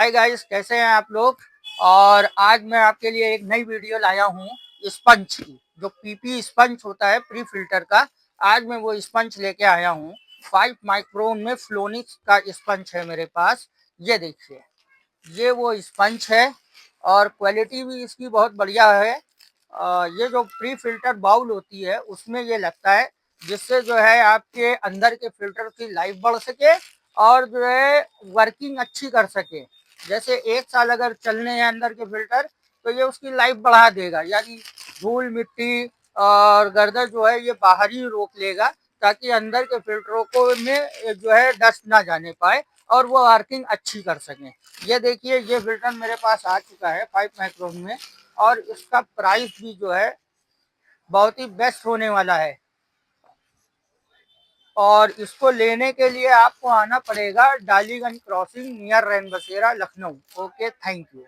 Hi guys, कैसे हैं आप लोग। और आज मैं आपके लिए एक नई वीडियो लाया हूँ स्पंज की, जो पीपी स्पंज होता है प्री फिल्टर का। आज मैं वो स्पंज लेके आया हूँ। 5 माइक्रोन में फ्लोनिक्स का स्पंज है मेरे पास। ये देखिए, ये वो स्पंज है और क्वालिटी भी इसकी बहुत बढ़िया है। ये जो प्री फिल्टर बाउल होती है उसमें ये लगता है, जिससे जो है आपके अंदर के फिल्टर की लाइफ बढ़ सके और जो है वर्किंग अच्छी कर सके। जैसे 1 साल अगर चलने हैं अंदर के फिल्टर, तो ये उसकी लाइफ बढ़ा देगा, यानी धूल मिट्टी और गर्दन जो है ये बाहर ही रोक लेगा, ताकि अंदर के फिल्टरों को में जो है डस्ट ना जाने पाए और वो वर्किंग अच्छी कर सकें। ये देखिए, ये फिल्टर मेरे पास आ चुका है 5 माइक्रोन में, और इसका प्राइस भी जो है बहुत ही बेस्ट होने वाला है। और इसको लेने के लिए आपको आना पड़ेगा डालीगंज क्रॉसिंग नियर रैन बसेरा, लखनऊ। Okay, thank you.